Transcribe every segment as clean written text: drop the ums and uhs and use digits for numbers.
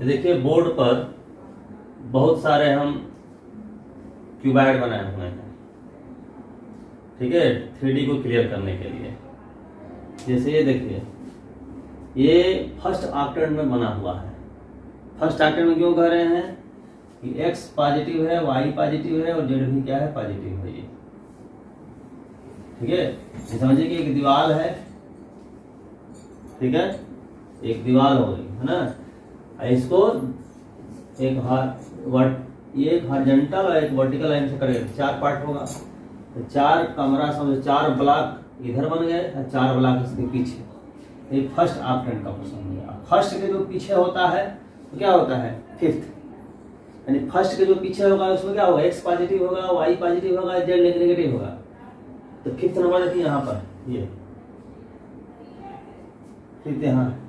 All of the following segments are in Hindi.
ये देखिए बोर्ड पर बहुत सारे हम क्यूबाइड बनाए हुए हैं, ठीक है, 3D को क्लियर करने के लिए। जैसे ये देखिए, ये फर्स्ट ऑक्टेट में बना हुआ है। फर्स्ट ऑक्टेट में क्यों कह रहे हैं कि x पॉजिटिव है, y पॉजिटिव है और z भी क्या है, पॉजिटिव है। ये ठीक है, ये समझिए कि एक दीवार है, ठीक है, एक दीवार हो गई है ना। इसको एक हॉरिजॉन्टल और एक वर्टिकल लाइन से करेंगे, 4 पार्ट होगा। तो 4 कमरा समझो, 4 ब्लॉक इधर बन गए और 4 ब्लॉक इसके पीछे। ये फर्स्ट ऑक्टेट का क्वेश्चन हो गया। फर्स्ट के जो पीछे होता है तो क्या होता है, फिफ्थ, यानी फर्स्ट के जो पीछे होगा उसमें क्या होगा, x पॉजिटिव होगा, y पॉजिटिव होगा, z नेगेटिव होगा। तो फिफ्थ नंबर देखिए यहाँ पर, ये फिफ्थ, यहाँ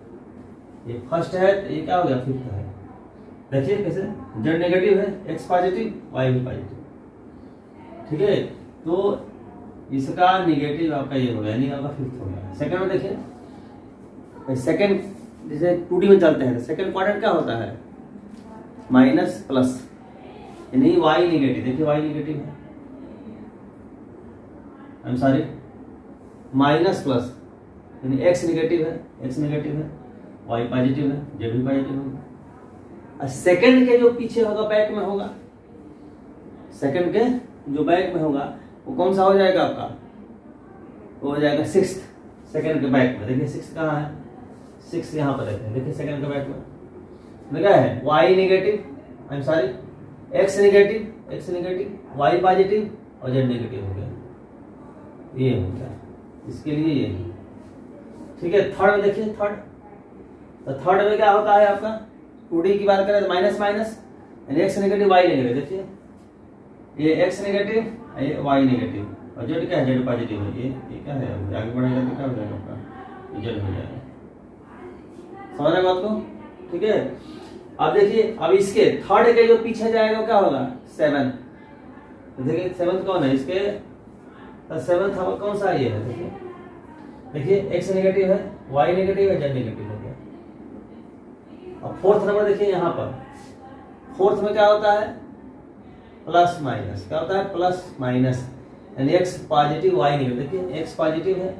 ये फर्स्ट है तो ये क्या हो गया, फिफ्थ है। देखिए कैसे, z नेगेटिव है, x पॉजिटिव, y भी पॉजिटिव, ठीक है। तो इसका नेगेटिव आपका ये हो गया, यानी आपका फिफ्थ हो गया। सेकंड में देखिए, सेकंड जैसे 2D में चलते हैं तो सेकंड क्वाड्रेंट क्या होता है, माइनस प्लस, यानी y नेगेटिव। देखिए y नेगेटिव है, I am sorry, minus plus यानी x नेगेटिव है, x नेगेटिव है, y पॉजिटिव है, z भी पॉजिटिव होगा। और सेकंड के जो पीछे होगा, बैक में होगा, सेकंड के जो बैक में होगा वो कौन सा हो जाएगा आपका, वो हो जाएगा सिक्स्थ। सेकंड के बैक में देखिए सिक्स्थ कहाँ है, सिक्स यहाँ पर रहते हैं। देखिए सेकंड के बैक में क्या है, y negative, I am sorry, x negative, y positive और z नेगेटिव हो गया। ये हो गया, इसके लिए ये, ठीक है। थर्ड में देखिए, तो थर्ड में क्या होता है आपका, 2D की बात करें तो माइनस माइनस यानी x नेगेटिव, y नेगेटिव। देखिए ये x नेगेटिव, ये y नेगेटिव और z क्या है, z पॉजिटिव है। ये क्या है, आगे बढ़ेगा तो क्या हो जाएगा आपका, z हो जाएगा। समझ रहे बात को, ठीक है। अब देखिए, अब इसके थर्ड के जो पीछे जाएगा क्या होगा, 7। तो देखिए 7th कौन है, इसके 7th हमारा कौन सा ये है, देखिए x नेगेटिव है, y नेगेटिव है, z नेगेटिव हो गया। अब फोर्थ नंबर देखिए यहाँ पर, फोर्थ में क्या होता है, प्लस माइनस। क्या होता है, प्लस माइनस, यानी x पॉजिटिव, y नेगेटिव। देखिए x पॉजिटिव है,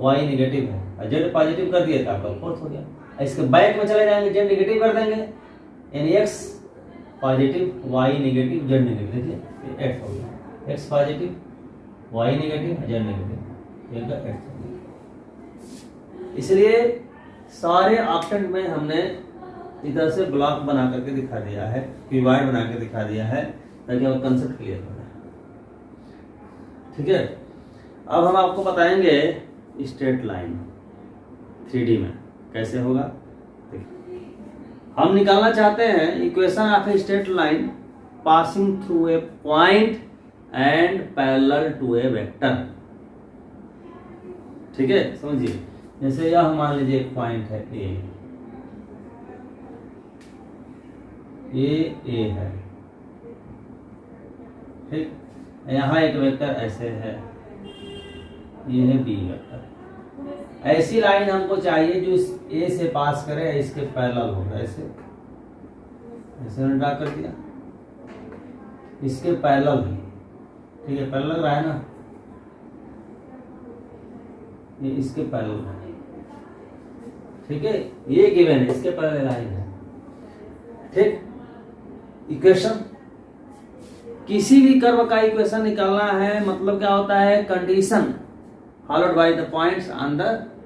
y नेगेटिव है और z पॉजिटिव कर दिया था, आपका फोर्थ हो गया। इसके बैक में चले जाएंगे, z नेगेटिव कर देंगे, यानी x positive, y negative, z negative. देखिए 8 हो गया, x positive, y negative, z negative, ये का 8 हो गया। इसलिए सारे ऑक्टेट में हमने इधर से ब्लॉक बना करके दिखा दिया है, क्यूबाइड बना के दिखा दिया है, ताकि आपका कंसेप्ट क्लियर हो जाए, ठीक है। अब हम आपको बताएंगे स्ट्रेट लाइन 3D में कैसे होगा। हम निकालना चाहते हैं equation of a straight line passing through a point and parallel to a vector, ठीक है। समझिए, जैसे यह मान लीजिए एक पॉइंट है ए है, ठीक। यहाँ एक वेक्टर ऐसे है, ये है बी वेक्टर। ऐसी लाइन हमको चाहिए जो इस ए से पास करे, इसके पैरेलल हो, ऐसे ऐसे ड्रा कर दिया, इसके पैरेलल है, ठीक है, पैरेलल लग रहा है ना, ये इसके पैरेलल है, ठीक है, ये गिवन है, इसके पैरेलल लाइन है, ठीक। इक्वेशन, किसी भी कर्व का इक्वेशन निकालना है, मतलब क्या होता है, condition followed by the points on the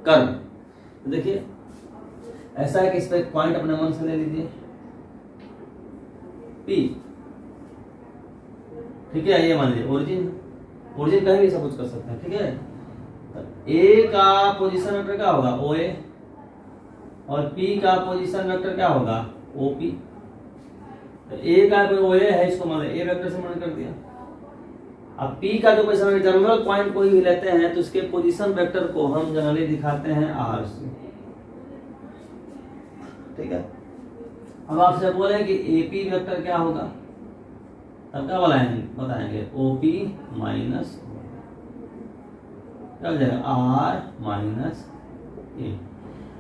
curve. तो देखिए ऐसा है कि इस पर एक पॉइंट अपने मन से ले लीजिए P, ठीक है, ये मान लीजिए ओरिजिन कहीं भी सपोज कर सकते हैं, ठीक है। तो A का पोजीशन वेक्टर क्या होगा, OA, और P का पोजीशन वेक्टर क्या होगा, OP। तो A का कोई OA है, इसको मान A वेक्टर से मान कर दिया। अब P का जो पोजीशन जनरल पॉइंट कोई भी लेते हैं तो उसके पोजीशन वेक्टर को हम जनरली दिखाते हैं R से, ठीक है। अब आपसे बोले कि AP वेक्टर क्या होगा, तब क्या बताएंगे OP माइनस क्या हो जाएगा, R माइनस A।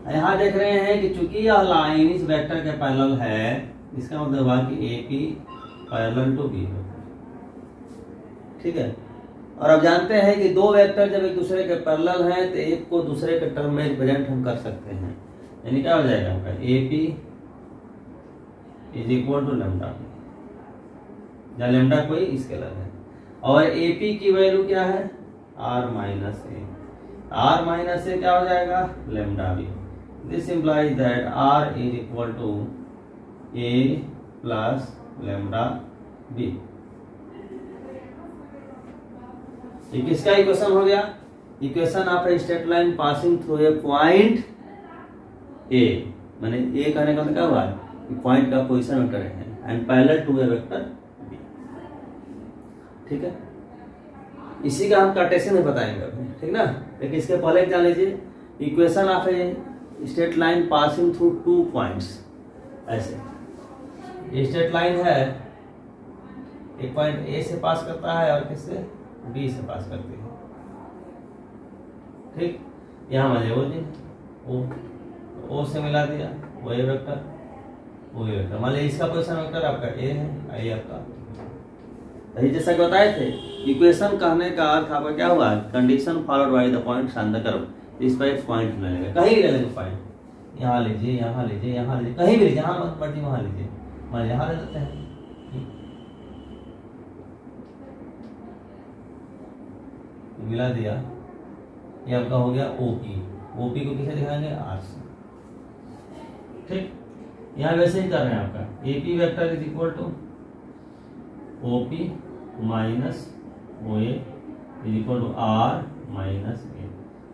यहाँ देख रहे हैं कि चूंकि यह लाइन इस वेक्टर के पैरेलल है, इसका मतलब हुआ कि AP पैरेलल टू B। ठीक है, और अब जानते हैं कि दो वेक्टर जब एक दूसरे के पैरेलल हैं तो एक को दूसरे के टर्म में रिप्रेजेंट हम कर सकते हैं। यानी क्या हो जाएगा आपका AP is equal to lambda, जहाँ लैम्डा कोई स्केलर है, और AP की वैल्यू क्या है R minus A. R minus A क्या हो जाएगा lambda B. This implies that R is equal to A plus lambda B. ये किसका इक्वेशन हो गया? Equation of a straight line passing through a point A, माने ए कहने का मतलब क्या हुआ कि पॉइंट का पोजीशन वेक्टर है and parallel to a vector B. ठीक है, इसी का हम कार्टेशियन में बताएंगे अभी, ठीक ना। लेकिन इसके पहले एक जान लीजिए equation of a straight line passing through two points. ऐसे ये स्ट्रेट लाइन है, एक पॉइंट ए से पास करता है और किससे बी से पास करती है। ठीक, यहाँ मान लीजिए ओ से मिला दिया, वो ए वेक्टर, वो ए वेक्टर। मान लीजिए इसका पोजीशन वेक्टर आपका ए है, ये आपका यही जैसा कि बताए थे। इक्वेशन कहने का अर्थ आपका क्या हुआ? Condition followed by the points on the curve. इस पर एक पॉइंट ले लेंगे, कहीं भी ले लेंगे पॉइंट, यहाँ लीजिए, यहाँ लीजिए, यहाँ लीजिए, कहीं भी लीजिए, जहाँ मर्जी वहाँ लीजिए। मान यहाँ ले लेते हैं, मिला दिया, ये आपका हो गया ओपी। ओपी को किसे दिखाएंगे? आर से। ठीक, यहाँ वैसे ही कर रहे हैं आपका AP vector is equal to OP minus O A is equal to r minus a,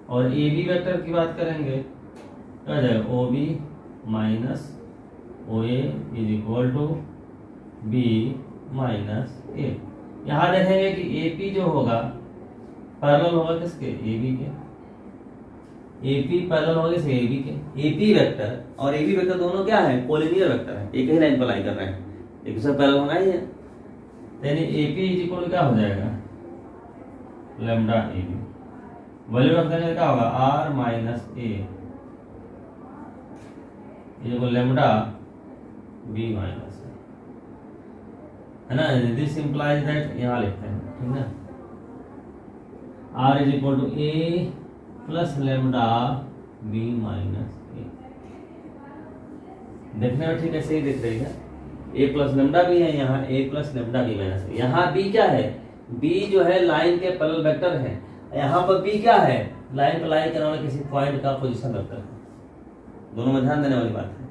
और ए बी वेक्टर की बात करेंगे क्या हो जाएगा? O B minus O A is equal to b minus a. यहाँ देखेंगे कि ए पी जो होगा पैरेलल होगा किसके? ए बी के। ए पी पैरेलल होगा किसके? ए बी के। ए पी वेक्टर और ए बी वेक्टर दोनों क्या है? कोलिनियर वेक्टर है, एक ही लाइन पर लाई कर रहे हैं, एक दूसरे पैरेलल होना ही है। यानी ए पी इज इक्वल क्या हो जाएगा? Lambda A B. वैल्यू रख देंगे क्या होगा? R minus A equal lambda B minus है ना। दिस इंप्लाइज दैट, यहाँ लिखते हैं, ठीक ना, r is equal to a plus lambda B minus a. देखने में ठीक है, सही दिख रही है। ए प्लस लैम्डा भी है यहाँ, ए plus lambda B minus a. यहाँ बी क्या है? बी जो है लाइन के पैरेलल वेक्टर है। यहाँ पर बी क्या है? लाइन पर लाई करने वाले किसी पॉइंट का पोजीशन वेक्टर है। दोनों में ध्यान देने वाली बात है,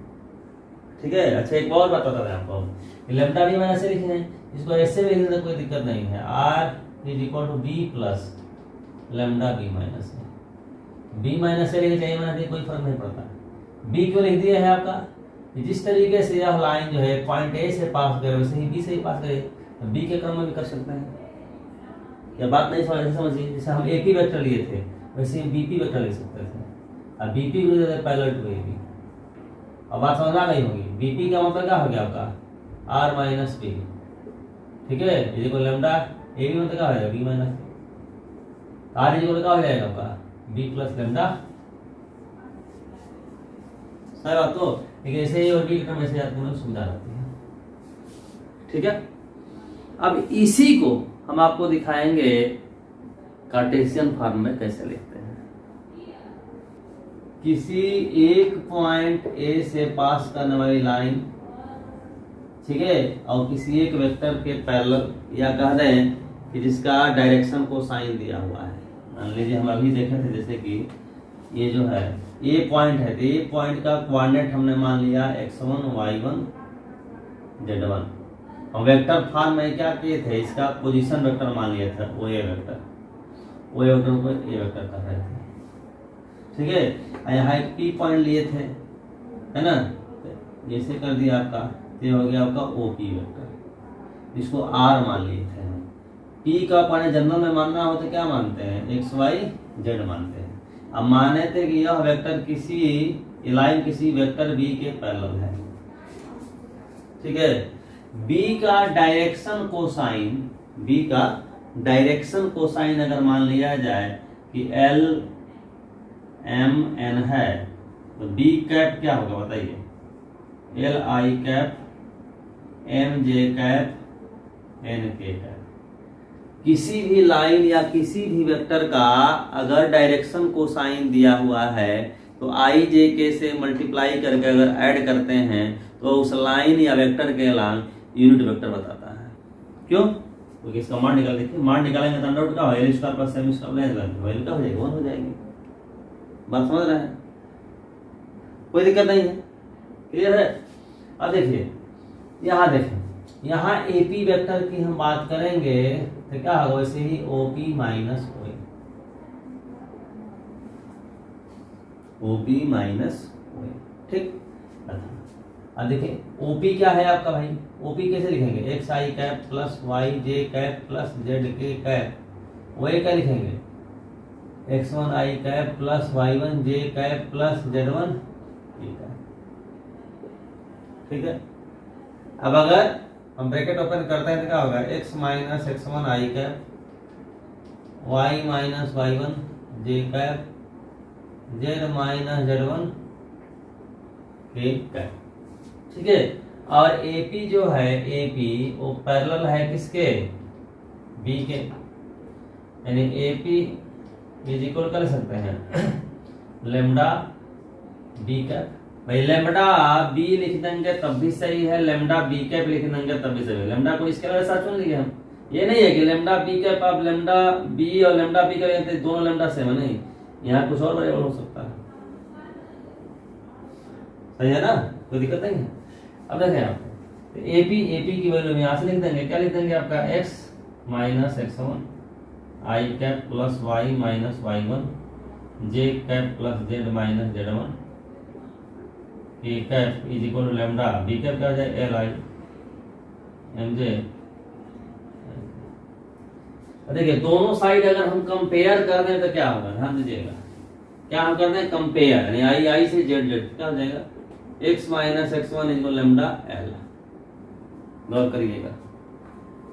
ठीक है। अच्छा, एक और बात बता दें आपको, लैम्डा बी माइनस ए लिखे हैं, इसको ऐसे भी लिखने कोई दिक्कत नहीं है। R is equal to b plus lambda B minus a. B minus a लिखे चाहिए मैंने, कोई फर्क नहीं पड़ता। बी क्यों लिख दिया है आपका? जिस तरीके से यह लाइन जो है पॉइंट ए से पास करे वैसे ही बी से ही पास करे, तो बी के क्रम में भी कर सकते हैं। यह बात नहीं समझिए, जैसे हम ए पी वेक्टर लिए थे वैसे ही बी पी वेक्टर ले सकते थे। अब B P parallel to A B, अब बात समझ आ गई होगी। बी पी का मतलब क्या हो गया आपका? आर माइनस बी, ठीक है। यदि कोई लैम्डा ए बी मतलब क्या हो जाएगा? बी माइनस आर इज क्या हो जाएगा आपका? B plus lambda. सही बात तो, लेकिन ऐसे ही और बी क्रम ऐसे आपको में सुविधा रहती है, ठीक है। अब इसी को हम आपको दिखाएंगे कार्टेशियन फॉर्म में कैसे लिखते हैं। किसी एक पॉइंट ए से पास करने वाली लाइन, ठीक है, और किसी एक वेक्टर के पैरेलल, या कह रहे हैं कि जिसका डायरेक्शन को साइन दिया हुआ है। मान लीजिए हम अभी देखे थे जैसे कि ये जो है ए पॉइंट है, तो ए पॉइंट का कोऑर्डिनेट हमने मान लिया x1 y1 z1, और वेक्टर फॉर्म में क्या किए थे? इसका पोजीशन वेक्टर मान लिया था ओ ए वेक्टर, ओ ए वेक्टर को ए वेक्टर कर रहे थे, ठीक है। यहाँ एक पी पॉइंट लिए थे, है ना, जैसे कर दिया आपका, ये हो गया आपका ओ पी वेक्टर, इसको आर मान लिए थे। पी का पॉइंट जनरल में मानना हो तो क्या मानते हैं? एक्स वाई जेड मानते हैं। अब माने थे कि यह वेक्टर किसी लाइन किसी वेक्टर बी के पैरेलल है, ठीक है। बी का डायरेक्शन कोसाइन, बी का डायरेक्शन कोसाइन अगर मान लिया जाए कि एल एम एन है, तो बी कैप क्या होगा बताइए, L I cap M J cap N K cap. किसी भी लाइन या किसी भी वेक्टर का अगर डायरेक्शन को साइन दिया हुआ है तो आई जे के से मल्टीप्लाई करके अगर ऐड करते हैं तो उस लाइन या वेक्टर के अलॉन्ग यूनिट वेक्टर बताता है। क्यों? क्योंकि इसका मान निकाल, देखिए मान निकालेंगे तो अंडर रूट का होगा, L square plus M square value क्या हो जाएगी, 1 हो जाएगी। बात समझ रहे हैं? कोई दिक्कत नहीं है, क्लियर है? अब देखिए यहाँ देखें, यहाँ एपी वेक्टर की हम बात करेंगे तो क्या होगा, वैसे ही ओपी माइनस ओ, ओपी माइनस ओ, ठीक। अब देखिए ओपी क्या है आपका भाई, ओपी कैसे लिखेंगे, एक्स आई कैप प्लस वाई जे कैप प्लस जेड के कैप। वही क्या लिखेंगे, एक्स वन आई कैप प्लस वाई वन जे cap plus Z one k cap, ठीक है। अब अगर हम ब्रैकेट ओपन करते हैं तो क्या होगा, एक्स माइनस एक्स वन आई cap y minus Y one जे cap z minus Z one k cap, ठीक है। और एपी जो है, एपी वो पैरेलल है किसके, बी के, यानी एपी इज इक्वल कर सकते हैं लेमडा बी कैप। भाई लेमडा बी लिख देंगे तब भी सही है, लेमडा बी कैप लिख देंगे तब भी सही है। लेमडा को इसके अलावा साथ चुन लिए हम, ये नहीं है कि लेमडा बी कैप आप लेमडा बी और लेमडा बी कैप दोनों लेमडा सेम है, नहीं, यहाँ कुछ और वेरिएबल हो सकता है, सही है ना, कोई दिक्कत नहीं है। अब देखें आप तो एपी की वैल्यू में यहाँ से लिख देंगे, क्या लिख देंगे आपका X minus x one I cap plus Y minus Y one J cap plus Z minus Z one A cap is equal to lambda B cap क्या हो जाए, एल आई एम जे। देखिए दोनों साइड अगर हम कंपेयर कर दें तो क्या होगा, ध्यान दीजिएगा, क्या हम करते हैं कंपेयर, यानी आई आई से जेड जेड क्या हो जाएगा, x minus x one is lambda l, गौर करिएगा,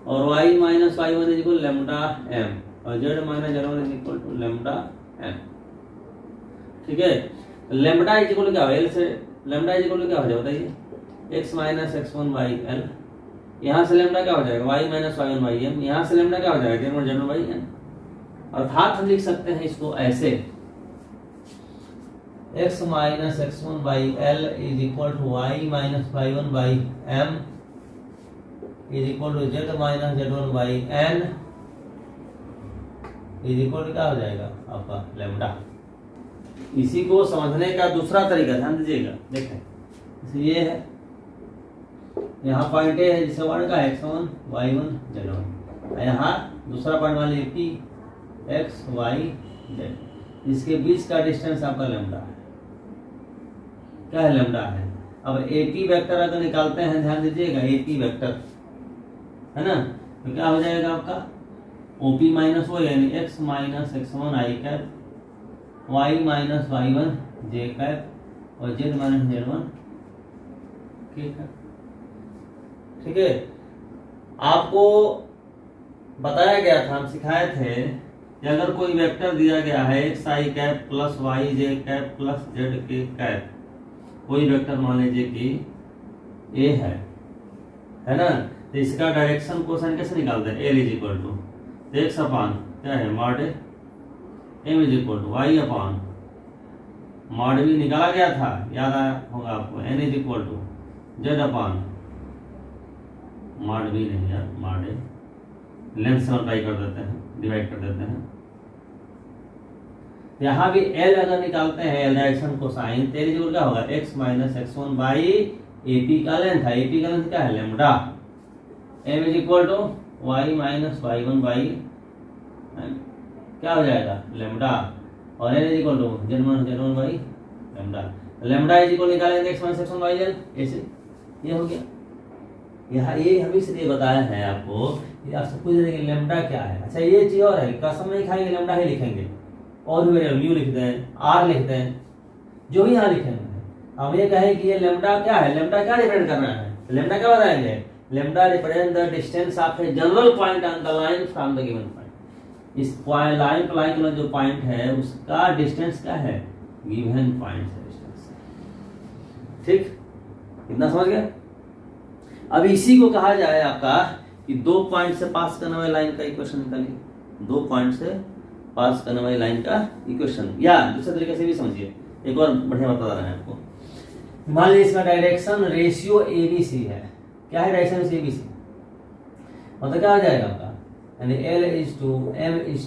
और y minus Y one is equal lambda m, और z minus Z one is equal to lambda m, ठीक है। लेमडा इज इक्वल क्या हो, एल से लेमडा इज इक्वल क्या हो जाए बताइए, X minus x one Y L, यहाँ से लेमडा क्या हो जाएगा, Y minus Y one Y M, यहाँ से लेमडा क्या हो जाएगा, Z one Z one Y M. अर्थात हम लिख सकते हैं इसको ऐसे, X minus x one by L is equal to Y minus Y one by M is equal to Z minus Z one by N is equal to क्या हो जाएगा आपका लेमडा। इसी को समझने का दूसरा तरीका ध्यान दीजिएगा, देखें ये है, यहाँ पॉइंट ए है जिसका वन का X one Y one Z one, यहाँ दूसरा पॉइंट वाले पी एक्स वाई जेड, इसके बीच का डिस्टेंस आपका लेमडा है, क्या है, लेमडा है। अब एपी वेक्टर अगर निकालते हैं, ध्यान दीजिएगा एपी वेक्टर है ना, तो क्या हो जाएगा आपका ओपी माइनस वो, यानी एक्स माइनस एक्स वन आई cap y minus Y one जे कैप और z minus Z one k cap, ठीक है। आपको बताया गया था, हम सिखाए थे कि अगर कोई वेक्टर दिया गया है एक्स आई कैप प्लस वाई जे कैप प्लस जेड के कैप, कोई वेक्टर मान लीजिए कि ए है ना, तो इसका डायरेक्शन कोसाइन कैसे निकालते हैं, l is equal to x upon क्या है mod m is equal to y upon mod भी निकाला गया था, याद आया होगा आपको, n is equal to z upon mod भी नहीं यार, मॉड लेंथ से मल्टीप्लाई कर देते हैं, डिवाइड कर देते हैं। यहाँ भी एल अगर निकालते हैं, एल डायरेक्शन को साइन, तेरी जगह क्या होगा, x minus x one by AP का लेंथ है, एपी का लेंथ क्या है lambda, m is equal to Y minus Y one by क्या हो जाएगा लेमडा, और n is equal to z one by lambda. Lambda is equal निकालेंगे x minus x one by l, ऐसे ये हो गया। यहाँ ये हम इसलिए बताया है आपको कि आपसे पूछ रहे लेमडा क्या है। अच्छा ये चीज और है, कसम नहीं खाएंगे लेमडा ही लिखेंगे, और भी वेरिएबल म्यू लिखते हैं, आर लिखते हैं, जो भी यहाँ लिखेंगे। हम ये कहें कि ये लेमडा क्या है, लेमडा क्या रिप्रेजेंट करना है, लेमडा क्या बताएंगे, lambda represent the distance of a general point on the line from the given point. इस लाइन पर लाइन जो पॉइंट है उसका डिस्टेंस क्या है, गिवन पॉइंट से डिस्टेंस। ठीक, इतना समझ गए। अब इसी को कहा जाए आपका कि 2 पॉइंट से पास करने वाली लाइन का इक्वेशन निकालिए, 2 पॉइंट से पास करने वाली लाइन का इक्वेशन, या दूसरे तरीके से भी समझिए, एक और बढ़िया बता रहे हैं आपको। मान लीजिए इसका डायरेक्शन रेशियो ABC है। क्या है डायरेक्शन रेशियो ABC? मतलब क्या हो जाएगा आपका, यानी L/M/N इज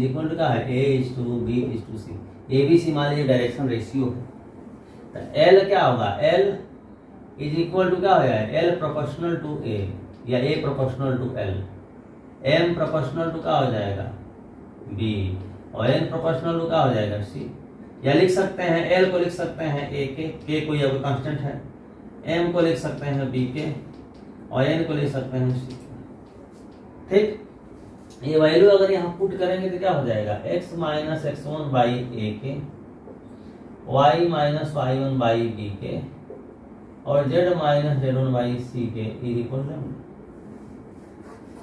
इक्वल टू क्या है, A/B/C। ABC मान लीजिए डायरेक्शन रेशियो है, तो L क्या होगा, L इज इक्वल टू क्या हो जाएगा, L प्रोपोर्शनल टू A या A proportional to L, M proportional to क्या हो जाएगा, B, और N प्रोपोर्शनल टू क्या हो जाएगा, C। या लिख सकते हैं L को लिख सकते हैं A के, K कोई अब कांस्टेंट है, M को लिख सकते हैं B के, और N को लिख सकते हैं C के। ठीक, ये वैल्यू अगर यहाँ पुट करेंगे तो क्या हो जाएगा, x minus x1 by A के, y minus y1 by B के, और z minus z1 by C के इक्वल टू।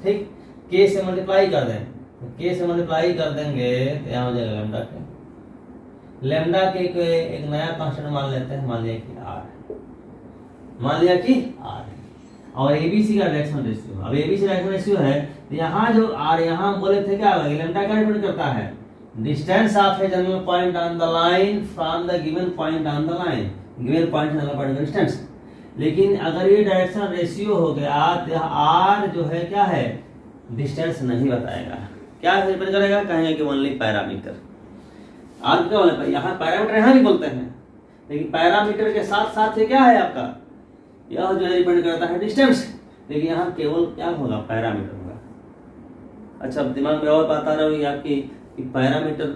ठीक, k से मल्टीप्लाई कर दें, k से मल्टीप्लाई कर देंगे तो यहाँ हो जाएगा लेमडा के, लेमडा के एक नया कांस्टेंट मान लेते हैं, मान लिया कि r, मान लिया कि r, और ABC का डायरेक्शन रेशियो। अब ABC डायरेक्शन रेशियो है तो यहाँ जो r, यहाँ हम बोले थे क्या होगा, लेमडा क्या डिपेंड करता है, distance of a general point on the line from the given point on the line, given point general point का डिस्टेंस। लेकिन अगर ये डायरेक्शन रेशियो हो गया तो r जो है क्या है, डिस्टेंस नहीं बताएगा, क्या डिपेंड करेगा, कहेंगे कि ओनली पैरामीटर। r क्या बोले, यहाँ पैरामीटर यहाँ भी बोलते हैं, लेकिन पैरामीटर के साथ साथ ये क्या है आपका, यह जो है डिपेंड करता है डिस्टेंस, लेकिन यहाँ केवल क्या होगा, पैरामीटर होगा। अच्छा, दिमाग में और बात आ रही है आपकी कि पैरामीटर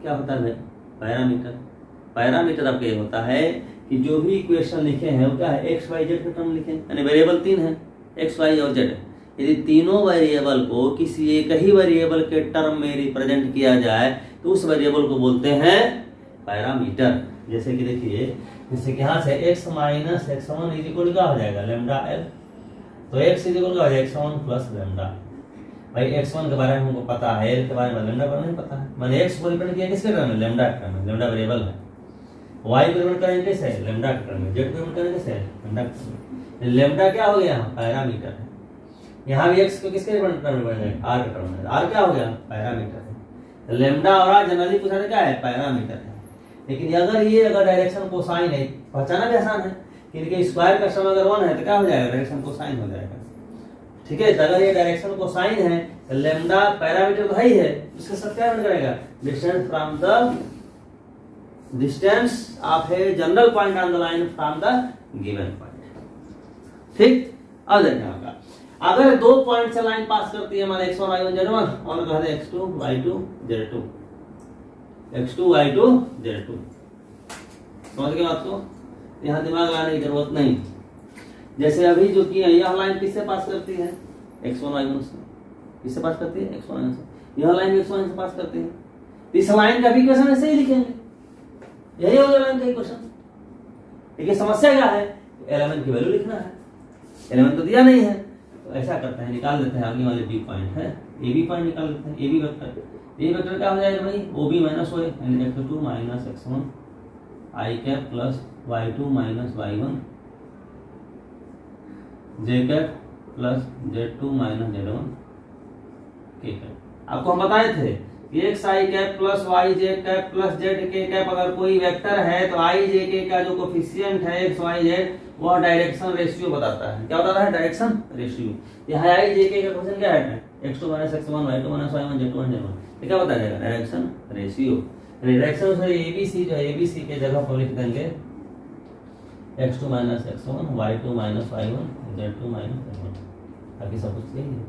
क्या होता है। पैरामीटर आपका ये होता है कि जो भी इक्वेशन लिखे हैं वो क्या है, एक्स वाई जेड के टर्म लिखे, यानी वेरिएबल 3 है, एक्स वाई और जेड। यदि तीनों वेरिएबल को किसी एक ही वेरिएबल के टर्म में रिप्रेजेंट किया जाए तो उस वेरिएबल को बोलते हैं पैरामीटर। जैसे कि देखिए, जैसे कि यहाँ से x minus x1 is equal क्या हो जाएगा, लेमडा l, तो x इज इक्वल क्या हो जाएगा, x1 प्लस लेमडा। भाई x1 के बारे में हमको पता है, l के बारे में लेमडा पर नहीं पता है, मैंने x को रिप्रेजेंट किया किसके टर्म में, लेमडा के टर्म में, लेमडा वेरिएबल है। y को रिप्रेजेंट करेंगे कैसे, लेमडा के टर्म में, z को रिप्रेजेंट करेंगे कैसे, लेमडा के टर्म में। लेमडा क्या हो गया, यहाँ पैरामीटर है। यहाँ भी x को किसके रिप्रेजेंट टर्म में बनेगा, r के टर्म में, r क्या हो गया, पैरामीटर है। लेमडा और r जनरली पूछा क्या है, पैरामीटर है। लेकिन अगर डायरेक्शन कोसाइन है, पहचाना भी आसान है कि स्क्वायर का सम अगर 1 है तो क्या हो जाएगा, डायरेक्शन कोसाइन हो जाएगा। ठीक है, तो अगर ये डायरेक्शन कोसाइन है तो लेमडा पैरामीटर तो है ही है, उसके साथ क्या करेगा, distance from the distance of a general point on the line from the given point. ठीक, अब देखिए आपका अगर 2 पॉइंट से लाइन पास करती है, मान x1 y1 z1 और कहते x2 y2 z2, x2 y2 z2, समझ गए बात को, यहाँ दिमाग लगाने की जरूरत नहीं। जैसे अभी जो की है, यह लाइन किससे पास करती है, x1 y1 से, किससे पास करती है, x1 y1 से, यह लाइन x1 y1 से पास करती है। इस लाइन का भी इक्वेशन ऐसे ही लिखेंगे, यही होगा लाइन का इक्वेशन। देखिए समस्या क्या है, एलिमेंट की वैल्यू लिखना है, एलिमेंट तो दिया नहीं है, तो ऐसा करते हैं, निकाल देते हैं आगे वाले बी पॉइंट है, ए बी पॉइंट निकाल देते हैं, A B vector. A vector क्या हो जाएगा भाई, ओ बी माइनस ओ, यानी x2 minus x1 i cap plus y2 minus y1 j cap plus z2 minus z1 k cap. आपको हम बताए थे कि x i cap plus y j cap plus z k cap अगर कोई वेक्टर है तो i जे के का जो कोफिशिएंट है x y z वह डायरेक्शन रेशियो बताता है। क्या बताता है, डायरेक्शन रेशियो। यहाँ i जे के का क्वेश्चन क्या है, x2 minus x1 y2 minus y1 z2 z1, ये क्या बता देगा, डायरेक्शन रेशियो। डायरेक्शन से ABC जो है, ABC के जगह पर लिख देंगे x2 minus x1 y2 minus y1 z2 minus z1, ताकि सब कुछ सही है।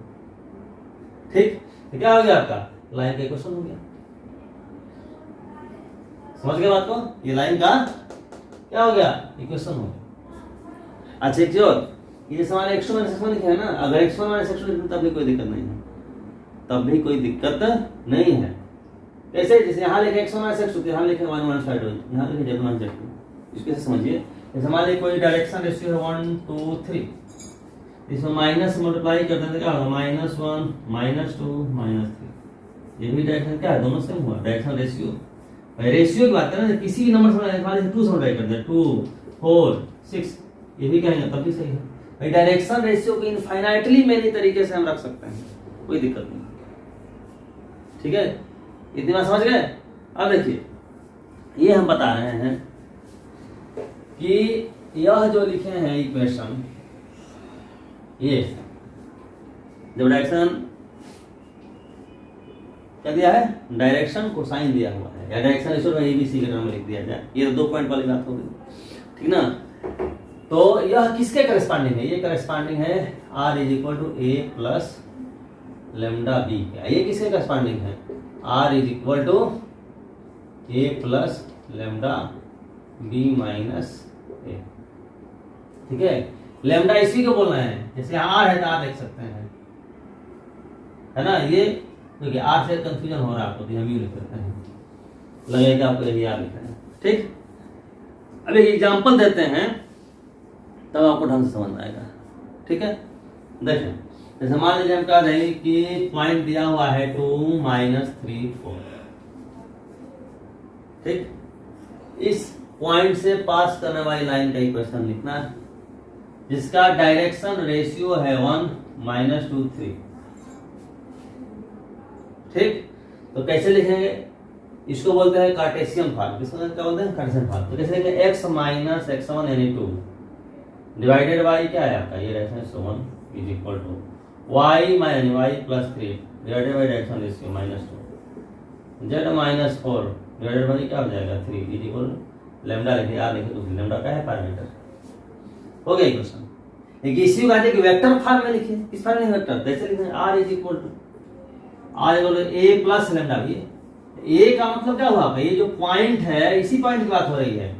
ठीक, तो क्या हो गया आपका, लाइन का इक्वेशन हो गया। समझ गए बात को, ये लाइन का क्या हो गया, इक्वेशन हो गया। अच्छा एक चीज, ये सवाल x2 माइनस x1 लिखे है ना, अगर x1 माइनस x2 लिखे तब भी कोई दिक्कत नहीं है, तब भी कोई दिक्कत नहीं है। कैसे, जैसे यहाँ लिखे x1 माइनस x2, यहाँ लिखे 1 माइनस y2, यहाँ लिखे z1 माइनस z2। इसके से समझिए, जैसे मान लीजिए कोई डायरेक्शन रेशियो है 1 2 3, इसमें माइनस मल्टीप्लाई कर देंगे क्या होगा, -1 -2 -3, ये भी डायरेक्शन क्या है, दोनों सेम हुआ, डायरेक्शन रेशियो रेशियो की बात करें ना, किसी भी नंबर से जैसे 2 से मल्टीप्लाई कर दिया, 2 4 6, ये भी कहेंगे तब भी सही है भाई। डायरेक्शन रेशियो को इनफाइनाइटली मैनी तरीके से हम रख सकते हैं, कोई दिक्कत नहीं। ठीक है, इतनी बात समझ गए। अब देखिए ये हम बता रहे हैं कि यह जो लिखे हैं इक्वेशन, ये जब डायरेक्शन क्या दिया है, डायरेक्शन कोसाइन दिया हुआ है या डायरेक्शन रेशियो का एबीसी के टर्म में लिख दिया जाए, ये 2 पॉइंट वाली बात हो गई, ठीक ना। तो यह किसके करस्पॉन्डिंग है, ये करस्पॉन्डिंग है r is equal to a plus lambda b. ये किसके करस्पॉन्डिंग है, r is equal to a plus lambda b minus a. ठीक है, लेमडा इसी को बोलना है, जैसे r है तो r लिख सकते हैं, है ना। ये देखिए r से कंफ्यूजन हो रहा है आपको, तो हम यू लिख सकते हैं, लगेगा आपको यही r लिखना है। ठीक, अब एक एग्जांपल देते हैं तब आपको ढंग से समझ आएगा। ठीक है, देखें जैसे मान लीजिए हम कह रहे हैं कि पॉइंट दिया हुआ है 2 -3 4। ठीक, इस पॉइंट से पास करने वाली लाइन का इक्वेशन लिखना है जिसका डायरेक्शन रेशियो है 1 -2 3। ठीक, तो कैसे लिखेंगे, इसको बोलते हैं कार्टेशियन फॉर्म। किसको क्या बोलते हैं, कार्टेशियन फॉर्म। तो कैसे लिखेंगे, x माइनस x1 यानी 2 डिवाइडेड बाई क्या है आपका, ये direction 1 is equal to y minus y plus 3 divided by direction ratio -2 z minus 4 divided by क्या हो जाएगा 3 इज इक्वल लेमडा लिखिए, r लिखिए, तो लेमडा का है पैरामीटर। हो गया क्वेश्चन। एक इसी बात है कि वेक्टर फॉर्म में लिखिए, किस फॉर्म में वेक्टर, कैसे लिखेंगे, r is equal to a plus lambda b. A का मतलब क्या हुआ आपका, ये जो पॉइंट है इसी पॉइंट की बात हो रही है,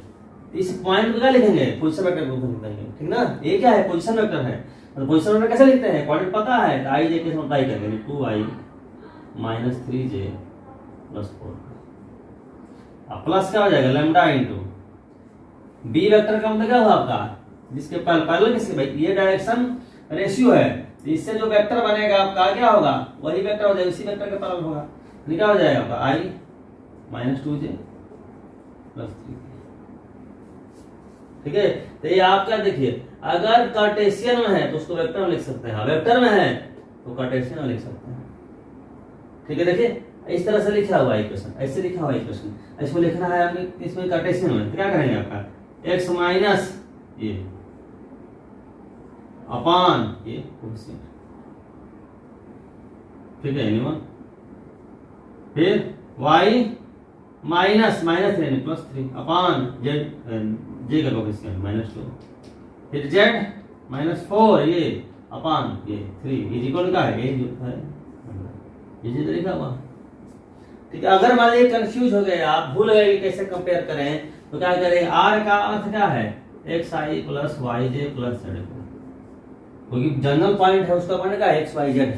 इस पॉइंट को क्या लिखेंगे, पोजीशन वेक्टर को लिखेंगे, ठीक ना। ये क्या है, पोजीशन वेक्टर है, तो पोजीशन वेक्टर कैसे लिखते हैं, कोऑर्डिनेट पता है तो i j के साथ मल्टीप्लाई करेंगे, 2i माइनस 3j प्लस 4, अब प्लस क्या हो जाएगा लेमडा इनटू बी वेक्टर का मतलब क्या हुआ आपका, जिसके पैरेलल किसके भाई, ये डायरेक्शन रेशियो है, तो इससे जो वेक्टर बनेगा आपका क्या होगा, वही वेक्टर हो जाएगा, इसी वेक्टर के पैरेलल होगा, क्या हो जाएगा आपका i माइनस 2j प्लस 3। ठीक है, तो ये आप क्या देखिए, अगर कार्टेशियन में है तो उसको वेक्टर में लिख सकते हैं, वेक्टर में है तो कार्टेशियन में लिख सकते हैं। ठीक है, देखिए इस तरह से लिखा हुआ है इक्वेशन, ऐसे लिखा हुआ है इक्वेशन, इसको लिखना है हमें इसमें कार्टेशियन में, तो क्या करेंगे आपका x माइनस ये अपान ये कोएफिशिएंट। ठीक है, एनीवन, फिर y माइनस माइनस यानी प्लस 3 अपान z का कोएफिशिएंट -2, फिर z माइनस 4 ये अपान ये 3 इज इक्वल का है, ये जो है इसी तरह लिखा हुआ। ठीक है, अगर मान लीजिए कंफ्यूज हो गए, आप भूल गए कि कैसे कंपेयर करें, तो क्या करें, r का अर्थ क्या है, xi plus yj plus z, क्योंकि जनरल पॉइंट है उसका पॉइंट क्या है, x y z,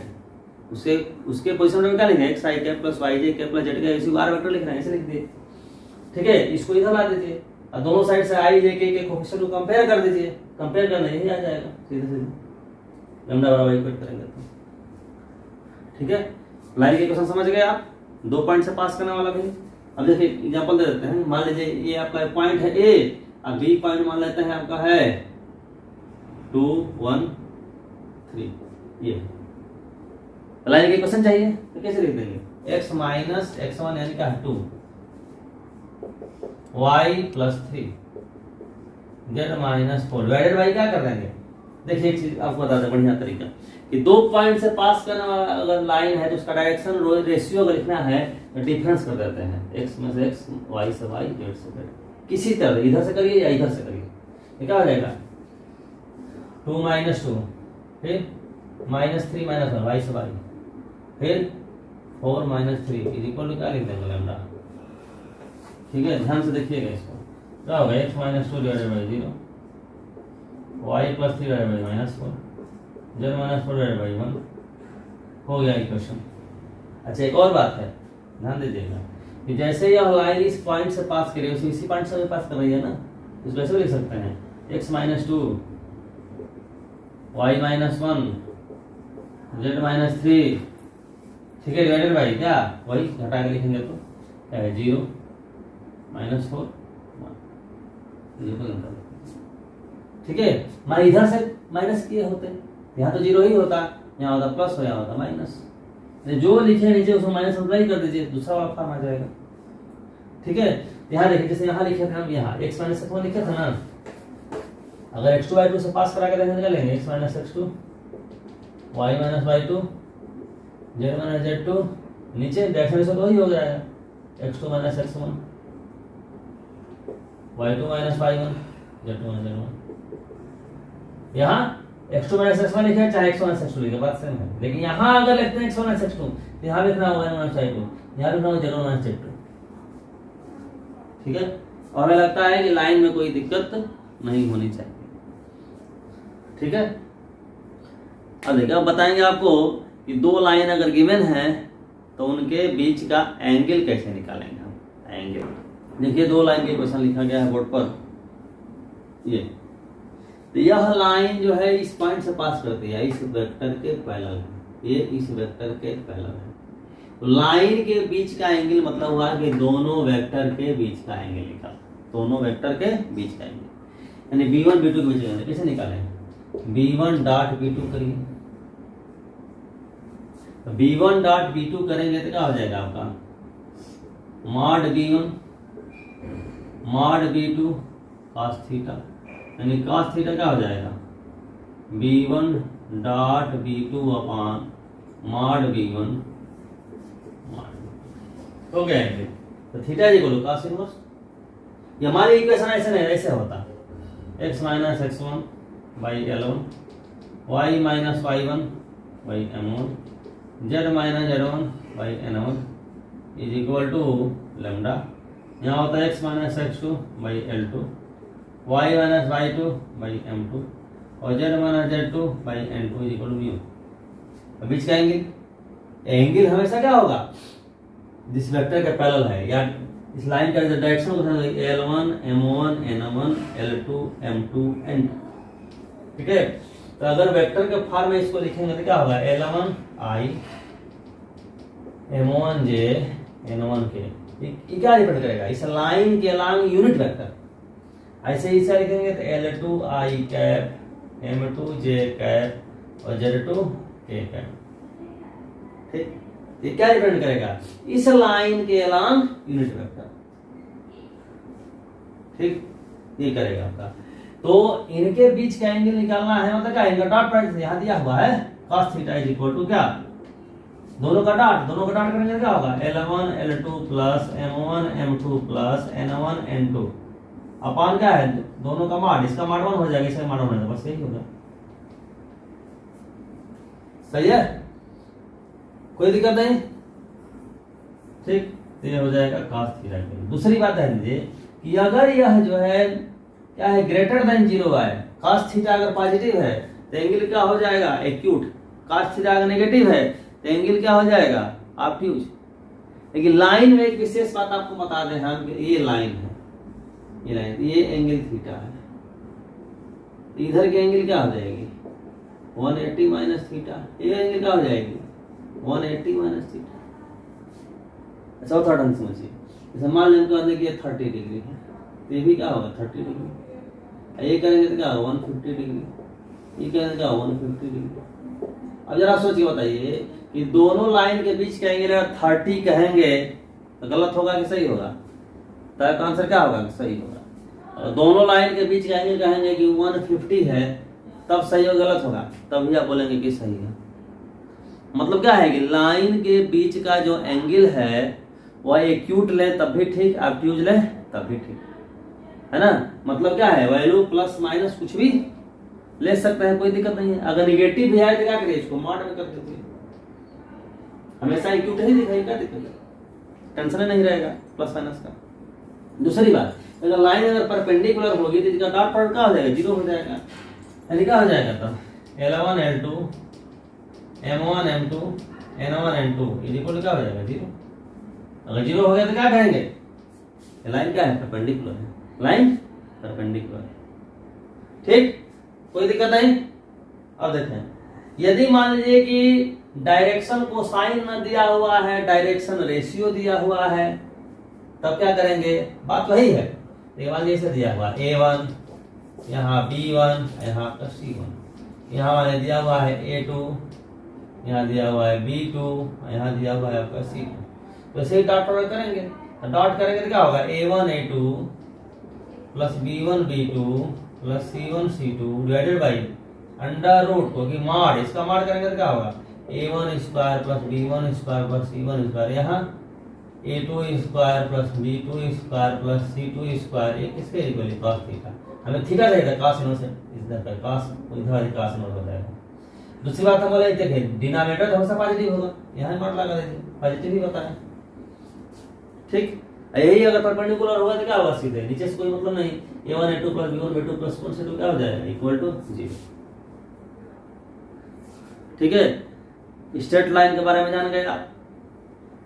उसके पोजीशन में क्या लिखेंगे, x i cap plus y j cap plus z का इसी r वेक्टर लिखना है, ऐसे लिख दिए। ठीक है, इसको इधर ला दीजिए और दोनों साइड से i j के कोएफिशिएंट को कंपेयर कर दीजिए, कंपेयर करना यही आ जाएगा सीधे सीधे, लैम्डा बराबर इक्वेट करेंगे तो। ठीक है, लाइन के क्वेश्चन समझ गए आप, 2 पॉइंट से पास करने वाला भी। अब देखिए एग्जांपल दे देते हैं, मान लीजिए ये आपका पॉइंट है a और b पॉइंट मान लेते हैं आपका है 2 1 3, ये लाइन के क्वेश्चन चाहिए तो कैसे लिख देंगे, x माइनस x1 यानी क्या है 2 y plus 3 z minus 4 divided by क्या कर देंगे। देखिए एक चीज आपको बता दें बढ़िया तरीका, कि 2 पॉइंट से पास करने वाला अगर लाइन है तो उसका डायरेक्शन रेशियो अगर लिखना है तो डिफरेंस कर देते हैं, x में से x, y से y, z से z, किसी तरह इधर से करिए या इधर से करिए, ये क्या हो जाएगा 2 माइनस 2, फिर माइनस 3 माइनस 1 y से y, फिर 4 माइनस 3 इज इक्वल टू क्या लिख देंगे लेमडा। ठीक है, ध्यान से देखिएगा इसको, क्या होगा x minus 2 divided by 0, y plus 3 divided by minus 4, z minus 4 divided by 1, हो गया इक्वेशन। अच्छा एक और बात है, ध्यान दीजिएगा कि जैसे यह लाइन इस पॉइंट से पास करी है, इसी पॉइंट से पास कर रही है ना, इसको ऐसे लिख सकते हैं x minus 2 y minus 1 z minus 3, ठीक है, डिवाइडेड बाई क्या, वही घटा के लिखेंगे तो क्या है 0 -4 ठीक है। मैं इधर से माइनस किए होते, यहाँ तो 0 ही होता, यहाँ होता प्लस और यहाँ होता माइनस। जो लिखे नीचे उसमें माइनस अप्लाई कर दीजिए, दूसरा वाला फॉर्म आ जाएगा। ठीक है, यहाँ देखिए जैसे यहाँ लिखे थे हम, यहाँ x माइनस x1 लिखे थे ना, अगर x2 y2 से पास करा के निकालेंगे x minus x2 y minus y2 z minus z2, नीचे डायरेक्शन से तो वही हो जाएगा x2 minus x1 y2 minus y1 z2 minus z1। यहाँ x2 माइनस x1 लिखे चाहे x1 माइनस x2 लिखे, बात सेम है। लेकिन यहाँ अगर लिखते हैं x1 माइनस x2, यहाँ लिखना y माइनस y2, यहाँ लिखना z1 माइनस z2। ठीक है, और हमें लगता है कि लाइन में कोई दिक्कत नहीं होनी चाहिए। ठीक है, अब देखिए, अब बताएंगे आपको कि दो लाइन अगर गिवन है तो उनके बीच का एंगल कैसे निकालेंगे हम। एंगल देखिए, दो लाइन के क्वेश्चन लिखा गया है बोर्ड पर। ये तो यह लाइन जो है इस पॉइंट से पास करती है, इस वेक्टर के पैरेलल है, ये इस वेक्टर के पैरेलल है। तो लाइन के बीच का एंगल मतलब हुआ कि दोनों वेक्टर के बीच का एंगल निकाल, दोनों वेक्टर के बीच का एंगल, यानी b1 b2 के बीच का एंगल कैसे निकालेंगे। b1 डॉट b2 करिए, तो b1 डॉट b2 करेंगे तो क्या हो जाएगा आपका, mod b1 mod b2 cos theta, यानी cos थीटा क्या हो जाएगा, b1 dot b2 upon mod b1 हो गया है। तो theta equal to cos inverse, ये हमारी इक्वेशन ऐसे नहीं, ऐसे होता x minus x1 by L1 y minus y1 by M1 z minus z1 by N1 is equal to lambda. यहाँ होता है x minus x2 by L2 y minus y2 by M2 और z minus z2 by N2 is equal to mu. बीच का एंगल हमेशा क्या होगा, जिस वेक्टर का पैरेलल है, या इस लाइन का डायरेक्शन को L1 M1 N1 L2 M2 N2। ठीक है, तो अगर वेक्टर के फॉर्म में इसको लिखेंगे तो क्या होगा, L1 I M1 J N1 K। ये क्या डिपेंड करेगा, इस लाइन के अलोंग यूनिट वेक्टर। ऐसे ही इसे लिखेंगे तो L2 I cap M2 J cap और Z2 K कैप। ठीक, ये क्या डिपेंड करेगा, इस लाइन के अलोंग यूनिट वेक्टर। ठीक, ये करेगा आपका। तो इनके बीच का एंगल निकालना है, मतलब क्या, इनका डॉट प्रोडक्ट यहाँ दिया हुआ है cos theta is equal to क्या, दोनों का डॉट करेंगे तो क्या होगा, L1 L2 plus M1 M2 plus N1 N2 upon क्या है, दोनों का मॉड, इसका मॉड 1 हो जाएगा, इसका मॉड 1 हो जाएगा, बस यही होगा। सही है, कोई दिक्कत नहीं। ठीक, तो ये हो जाएगा cos थीटा। दूसरी बात है दीजिए कि अगर यह जो है क्या है, ग्रेटर देन 0 है, cos थीटा अगर पॉजिटिव है तो एंगल क्या हो जाएगा, एक्यूट। cos थीटा अगर नेगेटिव है तो एंगल क्या हो जाएगा, ऑब्ट्यूज। लेकिन लाइन में एक विशेष बात आपको बता दें हम, ये लाइन है, ये लाइन, ये एंगल थीटा है, इधर की एंगल क्या हो जाएगी 180 माइनस थीटा, ये एंगल क्या हो जाएगी 180 माइनस थीटा। चौथा ढंग समझिए, जैसे मान लें तो देखिए 30 डिग्री है, तो ये भी क्या होगा 30 डिग्री, ये करेंगे तो क्या होगा 150 डिग्री, ये करेंगे क्या 150 डिग्री। अब जरा सोचिए, बताइए कि दोनों लाइन के बीच का एंगल 30 कहेंगे तो गलत होगा कि सही होगा, तो आंसर क्या होगा, सही होगा। और दोनों लाइन के बीच का एंगल कहेंगे कि 150 है, तब सही हो गलत होगा, तभी आप बोलेंगे कि सही है। मतलब क्या है कि लाइन के बीच का जो एंगल है वह एक्यूट ले तब भी ठीक, ऑब्ट्यूज ले तब भी ठीक, है ना। मतलब क्या है, वैल्यू प्लस माइनस कुछ भी ले सकते हैं, कोई दिक्कत नहीं है। अगर निगेटिव भी है तो क्या करिए, इसको मॉड में कर दीजिए, हमेशा एक्यूट ही दिखाई, क्या दिक्कत है, टेंशन नहीं रहेगा प्लस माइनस का। दूसरी बात, अगर लाइन अगर परपेंडिकुलर होगी तो इसका डॉट प्रोडक्ट क्या हो जाएगा, 0 हो जाएगा, यानी क्या हो जाएगा तब L1 L2 M1 M2 N1 N2 is equal क्या हो जाएगा 0। अगर 0 हो गया तो क्या कहेंगे, लाइन क्या है, परपेंडिकुलर है, लाइन परपेंडिकुलर है। ठीक, कोई दिक्कत नहीं। अब देखें, यदि मान लीजिए कि डायरेक्शन को साइन न दिया हुआ है, डायरेक्शन रेशियो दिया हुआ है, तब क्या करेंगे, बात वही है। देखिए मान लीजिए ऐसे दिया हुआ A1, यहाँ B1, यहाँ आपका C1, यहाँ वाले दिया हुआ है A2, यहाँ दिया हुआ है B2, यहाँ दिया हुआ है आपका C2। तो ऐसे ही डॉट प्रोडक्ट करेंगे, तो डॉट करेंगे तो क्या होगा, A1 A2 plus B1 B2 plus C1 C2 divided by under root, क्योंकि मॉड, इसका मॉड करेंगे तो क्या होगा, A1 square plus B1 square plus C1 square, यहाँ A2 square plus B2 square plus C2 square, ये किसके इक्वल है, cos थीटा। हमें थीटा चाहिए था, cos इनवर्स इधर का cos, इधर वाली cos इनवर्स हो जाएगा। दूसरी बात हम बोले देखिए डिनोमिनेटर हमेशा पॉजिटिव होगा, यहाँ मॉड लगा देंगे, पॉजिटिव ही होता है, ठीक। यही अगर परपेंडिकुलर होगा तो क्या होगा, सीधे नीचे से कोई मतलब नहीं, A1 A2 plus B1 B2 plus C2 क्या हो जाएगा, इक्वल टू 0। ठीक है, स्ट्रेट लाइन के बारे में जान गए आप।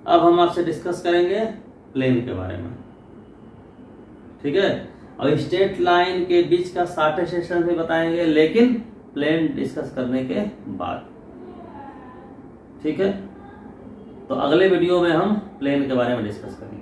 अब हम आपसे डिस्कस करेंगे प्लेन के बारे में, ठीक है। और स्ट्रेट लाइन के बीच का शॉर्टेस्ट सेक्शन भी बताएंगे, लेकिन प्लेन डिस्कस करने के बाद, ठीक है। तो अगले वीडियो में हम प्लेन के बारे में डिस्कस करेंगे।